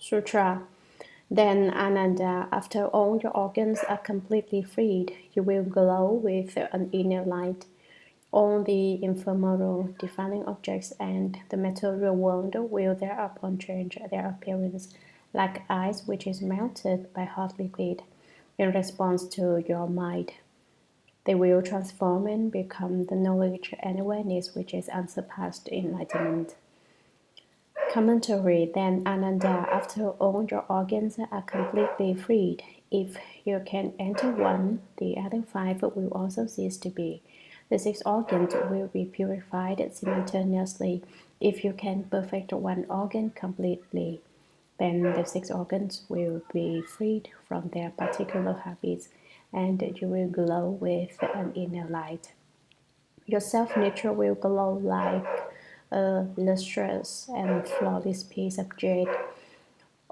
Sutra. Then Ananda, after all your organs are completely freed, you will glow with an inner light. All the ephemeral, defiling objects and the material world will thereupon change their appearance, like ice which is melted by hot liquid in response to your mind. They will transform and become the knowledge and awareness which is unsurpassed enlightenment. Commentary. Then Ananda, after all your organs are completely freed, if you can enter one, the other five will also cease to be. The six organs will be purified simultaneously. If you can perfect one organ completely, then the six organs will be freed from their particular habits, and you will glow with an inner light. Your self-nature will glow like a lustrous and flawless piece of jade.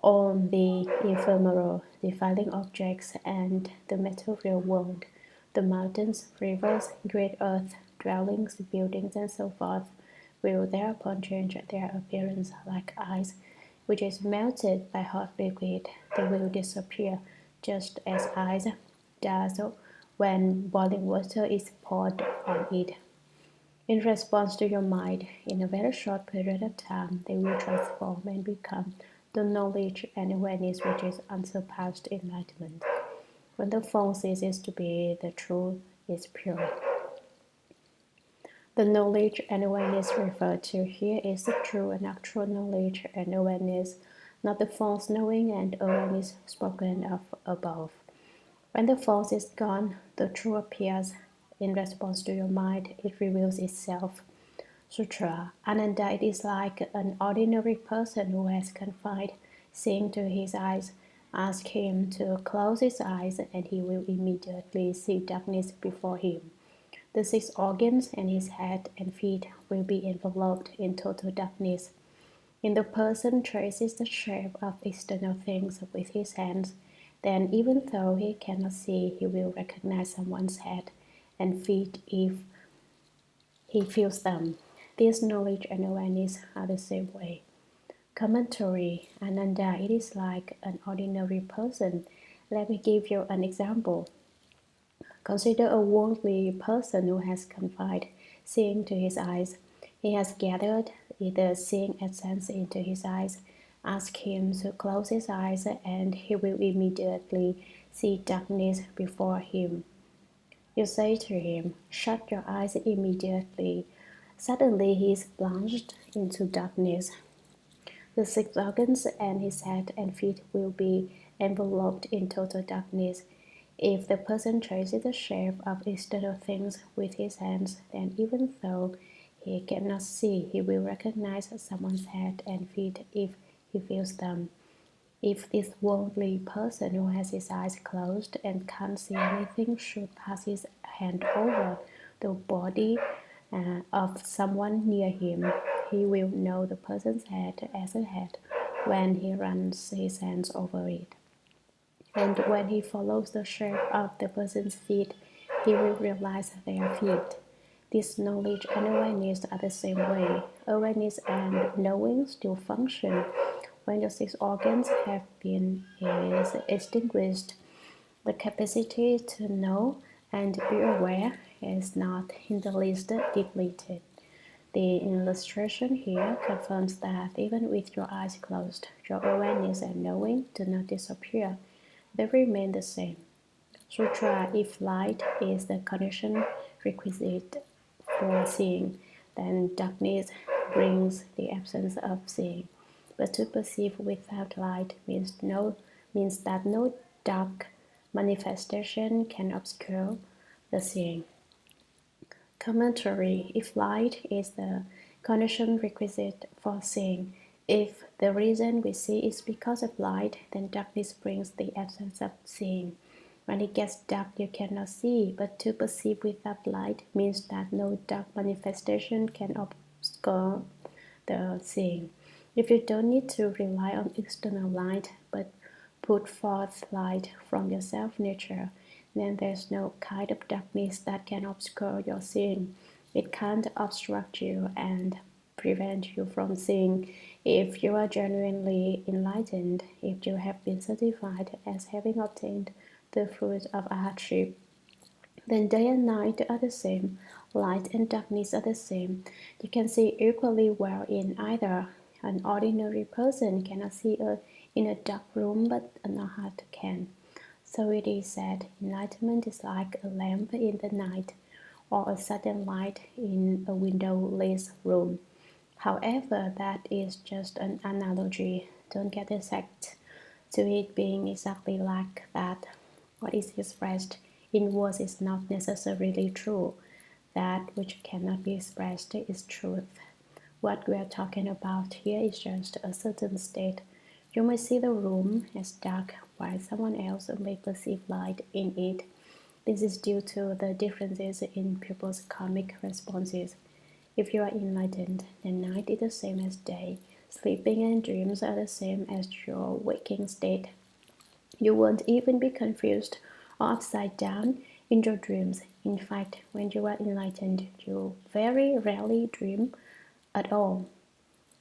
All the ephemeral, defiling objects and the material world, the mountains, rivers, great earth, dwellings, buildings, and so forth, will thereupon change their appearance like ice, which is melted by hot liquid. They will disappear, just as ice does when boiling water is poured on it. In response to your mind, in a very short period of time, they will transform and become the knowledge and awareness which is unsurpassed enlightenment. When the form ceases to be, the truth is pure. The knowledge and awareness referred to here is the true and actual knowledge and awareness, not the false knowing and awareness spoken of above. When the false is gone, the true appears. In response to your mind, it reveals itself. Sutra. Ananda, it is like an ordinary person who has confined seeing to his eyes. Ask him to close his eyes, and he will immediately see darkness before him. The six organs and his head and feet will be enveloped in total darkness. If the person traces the shape of external things with his hands, then even though he cannot see, he will recognize someone's head and feet if he feels them. This knowledge and awareness are the same way. Commentary. Ananda, it is like an ordinary person. Let me give you an example. Consider a worldly person who has confined seeing to his eyes. He has gathered the seeing essence into his eyes. Ask him to close his eyes, and he will immediately see darkness before him. You say to him, shut your eyes immediately. Suddenly he is plunged into darkness. The six organs and his head and feet will be enveloped in total darkness. If the person traces the shape of external things with his hands, then even though he cannot see, he will recognize someone's head and feet if he feels them. If this worldly person who has his eyes closed and can't see anything should pass his hand over the body of someone near him, he will know the person's head as a head when he runs his hands over it. And when he follows the shape of the person's feet, he will realize their feet. This knowledge and awareness are the same way. Awareness and knowing still function. When the six organs have been extinguished, the capacity to know and be aware is not in the least depleted. The illustration here confirms that even with your eyes closed, your awareness and knowing do not disappear. They remain the same. Sutra. If light is the condition requisite for seeing, then darkness brings the absence of seeing. But to perceive without light means that no dark manifestation can obscure the seeing. Commentary. If light is the condition requisite for seeing, if the reason we see is because of light, then darkness brings the absence of seeing. When it gets dark, you cannot see, but to perceive without light means that no dark manifestation can obscure the seeing. If you don't need to rely on external light, but put forth light from your self-nature, then there's no kind of darkness that can obscure your seeing. It can't obstruct you, and prevent you from seeing if you are genuinely enlightened, if you have been certified as having obtained the fruit of hardship. Then day and night are the same, light and darkness are the same. You can see equally well in either. An ordinary person cannot see in a dark room, but an arhat can. So it is said, enlightenment is like a lamp in the night, or a sudden light in a windowless room. However, that is just an analogy. Don't get exact to it being exactly like that. What is expressed in words is not necessarily true. That which cannot be expressed is truth. What we are talking about here is just a certain state. You may see the room as dark while someone else may perceive light in it. This is due to the differences in people's karmic responses. If you are enlightened, then night is the same as day. Sleeping and dreams are the same as your waking state. You won't even be confused or upside down in your dreams. In fact, when you are enlightened, you very rarely dream at all.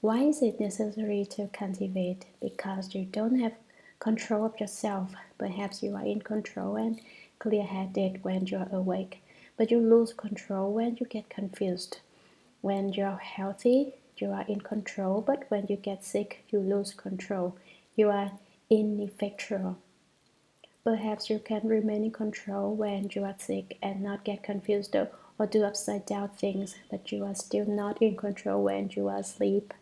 Why is it necessary to cultivate? Because you don't have control of yourself. Perhaps you are in control and clear-headed when you are awake, but you lose control when you get confused. When you are healthy, you are in control, but when you get sick, you lose control. You are ineffectual. Perhaps you can remain in control when you are sick and not get confused or do upside down things, but you are still not in control when you are asleep.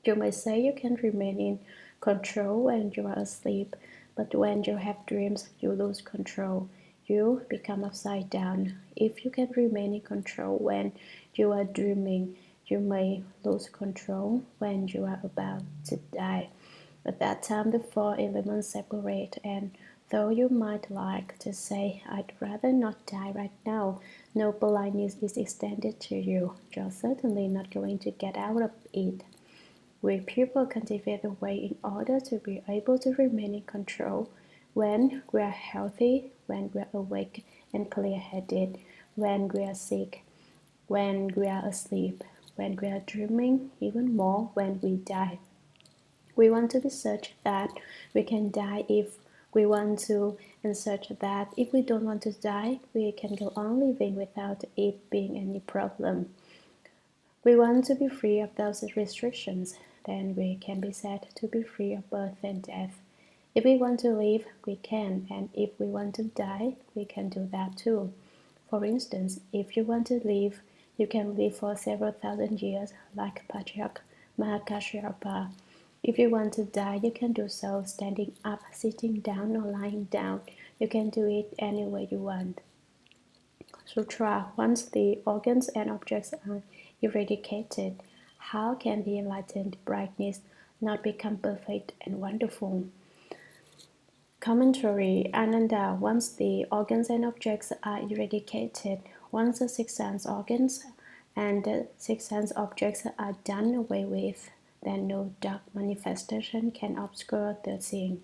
You may say you can remain in control when you are asleep, but when you have dreams, you lose control. You become upside down. If you can remain in control when you are dreaming, you may lose control when you are about to die. At that time, the four elements separate, and though you might like to say, I'd rather not die right now, no blindness is extended to you. You're certainly not going to get out of it. We people cultivate the way in order to be able to remain in control when we are healthy, when we are awake and clear-headed, when we are sick, when we are asleep, when we are dreaming, even more when we die. We want to be such that we can die if we want to, and such that if we don't want to die, we can go on living without it being any problem. We want to be free of those restrictions, then we can be said to be free of birth and death. If we want to live, we can, and if we want to die, we can do that too. For instance, if you want to live, you can live for several thousand years, like Patriarch Mahakashyapa. If you want to die, you can do so standing up, sitting down, or lying down. You can do it any way you want. Sutra. Once the organs and objects are eradicated, how can the enlightened brightness not become perfect and wonderful? Commentary. Ananda. Once the organs and objects are eradicated, once the six sense organs and the six sense objects are done away with, then no dark manifestation can obscure the seeing.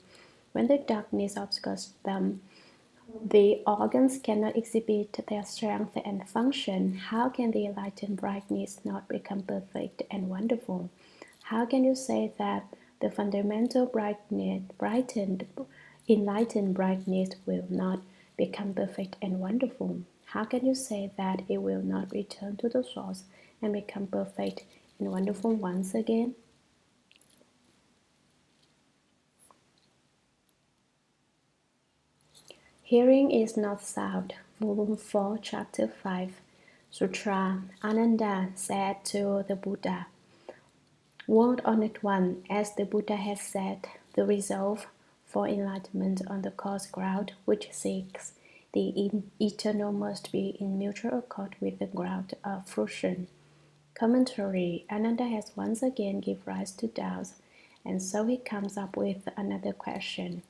When the darkness obscures them, the organs cannot exhibit their strength and function. How can the enlightened brightness not become perfect and wonderful? How can you say that the fundamental enlightened brightness will not become perfect and wonderful? How can you say that it will not return to the source and become perfect and wonderful once again? Hearing is not sound. Volume 4, Chapter 5. Sutra. Ananda said to the Buddha, World Honored One, as the Buddha has said, the resolve for enlightenment on the coarse ground which seeks the eternal must be in mutual accord with the ground of fruition. Commentary. Ananda has once again given rise to doubts, and so he comes up with another question.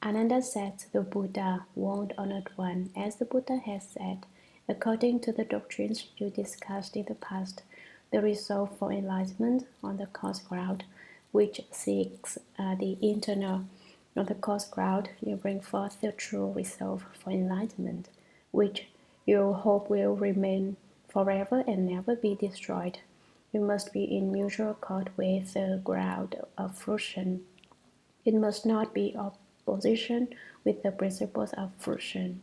Ananda said to the Buddha, World Honored One, as the Buddha has said, according to the doctrines you discussed in the past, the resolve for enlightenment on the coarse ground, which seeks the internal. On the coarse ground, you bring forth the true resolve for enlightenment, which you hope will remain forever and never be destroyed. It must be in mutual accord with the ground of fruition. It must not be opposition with the principles of fruition.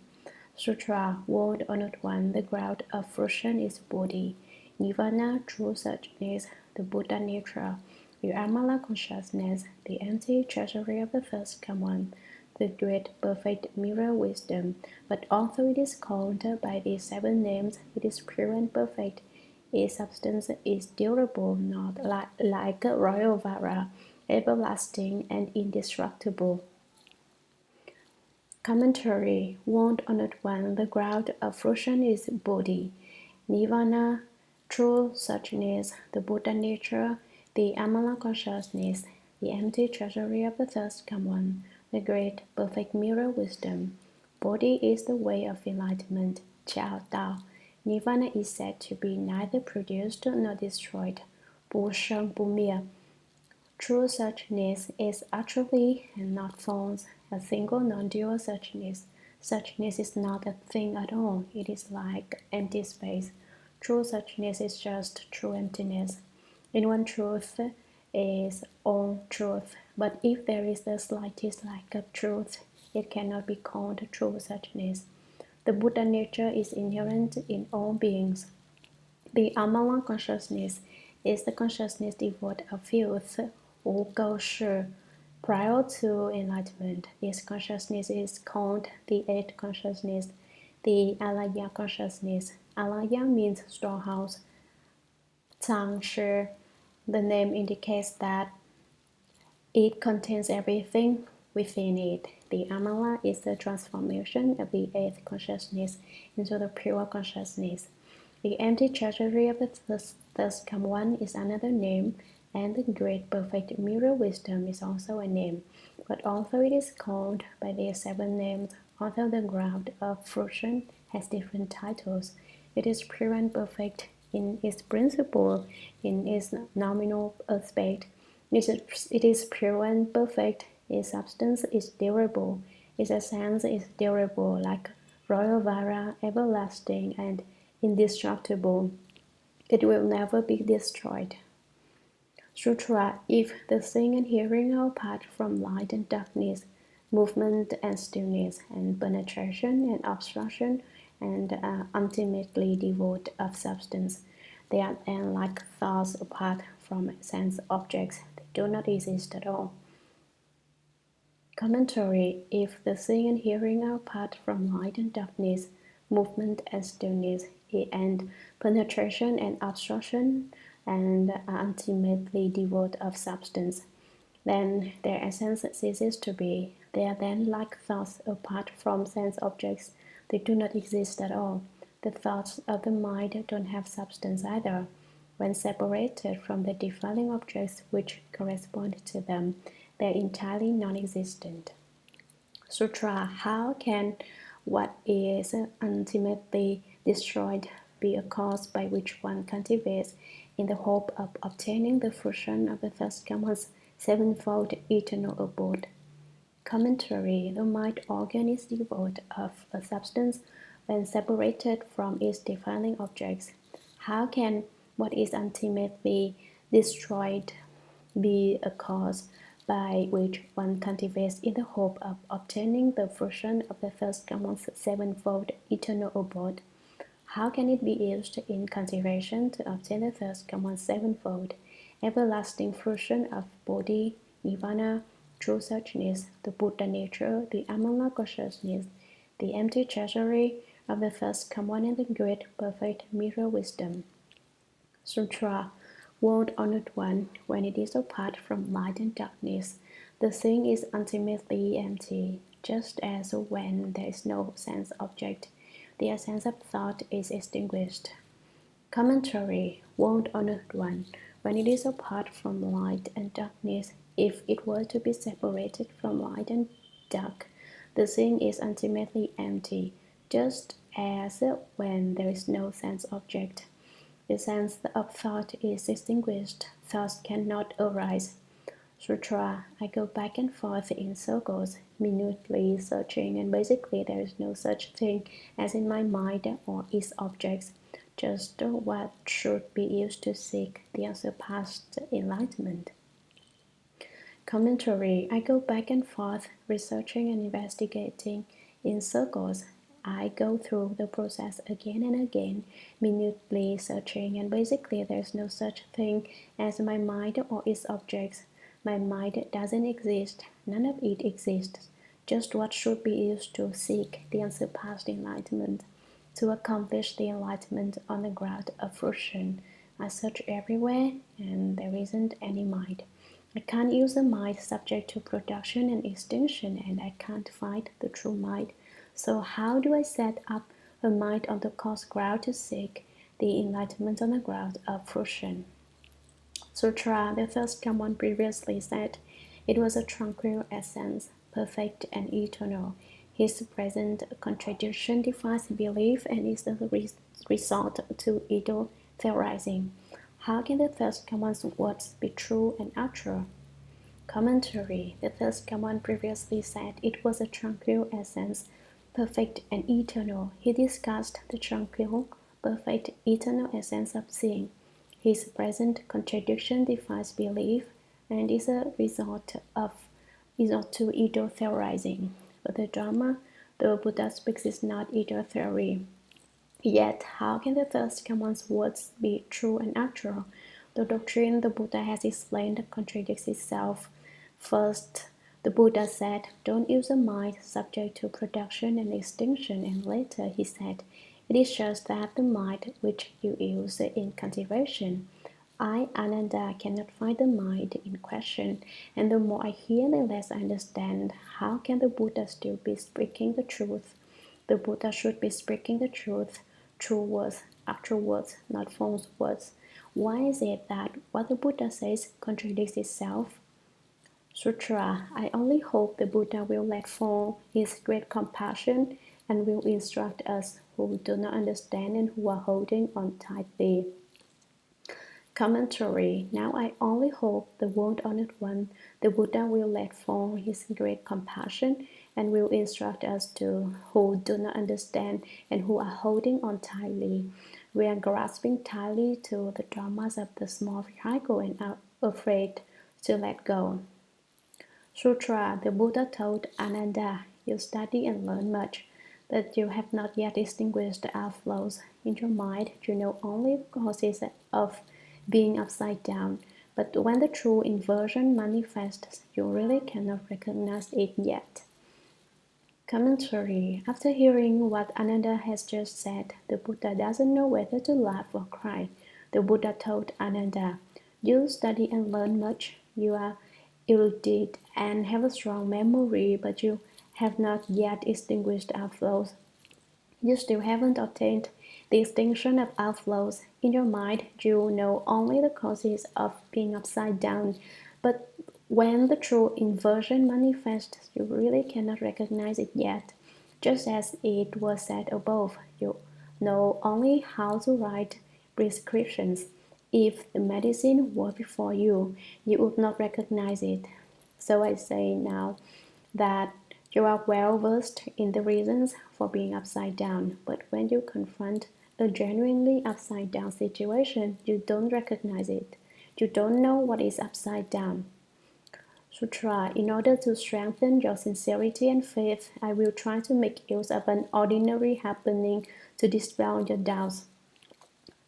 Sutra 101. The ground of fruition is Bodhi, Nirvana, true suchness, the Buddha nature, the Amala consciousness, the empty treasury of the first come one, the great perfect mirror wisdom. But although it is called by these seven names, it is pure and perfect. Its substance is durable, not like royal vara, everlasting and indestructible. Commentary 101. The ground of fruition is Bodhi, Nirvana, true suchness, the Buddha nature, the Amala consciousness, the empty treasury of the first come one, the great perfect mirror wisdom. Bodhi is the way of enlightenment, Jiao Dao. Nirvana is said to be neither produced nor destroyed, Bu Sheng Bu Mie. True suchness is actually and not false, a single non-dual suchness. Suchness is not a thing at all, it is like empty space. True suchness is just true emptiness. In one truth is all truth, but if there is the slightest lack of truth, it cannot be called true suchness. The Buddha nature is inherent in all beings. The Amala consciousness is the consciousness devoid of filth or gao-shi. Prior to enlightenment, this consciousness is called the eighth consciousness, the Alaya consciousness. Alaya means storehouse. Zhang-shi, the name indicates that it contains everything within it. The Amala is the transformation of the eighth consciousness into the pure consciousness. The empty treasury of the thus come one is another name, and the great perfect mirror wisdom is also a name. But although it is called by these seven names, although the ground of fruition has different titles, it is pure and perfect in its principle, in its nominal aspect. It is pure and perfect. Its substance is durable. Its essence is durable, like royal vara, everlasting and indestructible. It will never be destroyed. Sutra. If the seeing and hearing are apart from light and darkness, movement and stillness, and penetration and obstruction, and are ultimately devoid of substance, they are then like thoughts apart from sense objects. They do not exist at all. Commentary. If the seeing and hearing are apart from light and darkness, movement and stillness, and penetration and obstruction, and are ultimately devoid of substance, then their essence ceases to be. They are then like thoughts apart from sense objects. They do not exist at all. The thoughts of the mind don't have substance either. When separated from the defiling objects which correspond to them, they are entirely non-existent. Sutra. How can what is ultimately destroyed be a cause by which one cultivates in the hope of obtaining the fruition of the first come's sevenfold eternal abode? Commentary. The mind organ is devoid of a substance when separated from its defiling objects. How can what is ultimately destroyed be a cause by which one cultivates in the hope of obtaining the fruition of the first come's sevenfold eternal abode? How can it be used in cultivation to obtain the first come's sevenfold everlasting fruition of Bodhi, Nirvana, true suchness, the Buddha nature, the Amala consciousness, the empty treasury of the first come one, and the great perfect mirror wisdom? Sutra. 101. When it is apart from light and darkness, the thing is ultimately empty, just as when there is no sense object, the essence of thought is extinguished. Commentary. 101. When it is apart from light and darkness, if it were to be separated from light and dark, the thing is ultimately empty, just as when there is no sense object. The sense of thought is extinguished, thoughts cannot arise. Sutra. I go back and forth in circles, minutely searching, and basically there is no such thing as in my mind or its objects. just what should be used to seek the unsurpassed enlightenment. Commentary. I go back and forth, researching and investigating in circles. I go through the process again and again, minutely searching, and basically there's no such thing as my mind or its objects. My mind doesn't exist, none of it exists, just what should be used to seek the unsurpassed enlightenment, to accomplish the enlightenment on the ground of fruition. I search everywhere, and there isn't any mind. I can't use a mind subject to production and extinction, and I can't find the true mind. So how do I set up a mind on the course ground to seek the enlightenment on the ground of fruition? Sutra, the first one previously said, it was a tranquil essence, perfect and eternal. His present contradiction defies belief and is the result to idle theorizing. How can the first one's words be true and actual? Commentary. The first one previously said it was a tranquil essence, perfect and eternal. He discussed the tranquil, perfect, eternal essence of seeing. His present contradiction defies belief and is a result to idle theorizing. But the Dharma the Buddha speaks is not idle theory. Yet, how can the first one's words be true and actual? The doctrine the Buddha has explained contradicts itself. First, the Buddha said, don't use a mind subject to production and extinction, and later he said, it is just that the mind which you use in cultivation. I, Ananda, cannot find the mind in question, and the more I hear, the less I understand. How can the Buddha still be speaking the truth? The Buddha should be speaking the truth, true words, actual words, not false words. Why is it that what the Buddha says contradicts itself? Sutra. I only hope the Buddha will let fall his great compassion and will instruct us who do not understand and who are holding on tightly. Commentary. Now I only hope the world honored one, the Buddha will let fall his great compassion and will instruct us who do not understand and who are holding on tightly. We are grasping tightly to the dharmas of the small vehicle and are afraid to let go. Sutra. The Buddha told Ananda, you study and learn much, but you have not yet distinguished the outflows. In your mind, you know only the causes of being upside down, but when the true inversion manifests, you really cannot recognize it yet. Commentary. After hearing what Ananda has just said, the Buddha doesn't know whether to laugh or cry. The Buddha told Ananda, you study and learn much, you are erudite and have a strong memory, but you have not yet extinguished outflows. You still haven't obtained the extinction of outflows. In your mind, you know only the causes of being upside down, but when the true inversion manifests, you really cannot recognize it yet. Just as it was said above, you know only how to write prescriptions. If the medicine were before you, you would not recognize it. So I say now that you are well versed in the reasons for being upside down, but when you confront a genuinely upside down situation, you don't recognize it. You don't know what is upside down. Sutra. In order to strengthen your sincerity and faith, I will try to make use of an ordinary happening to dispel your doubts.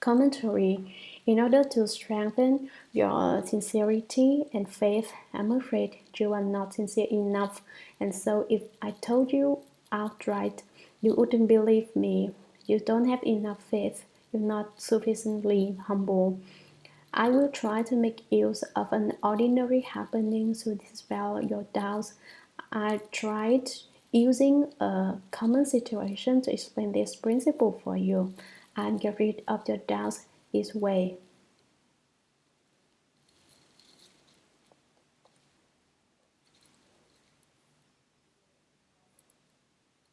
Commentary. In order to strengthen your sincerity and faith, I'm afraid you are not sincere enough, and so if I told you outright, you wouldn't believe me. You don't have enough faith. You're not sufficiently humble. I will try to make use of an ordinary happening to dispel your doubts. I tried using a common situation to explain this principle for you and get rid of your doubts this way.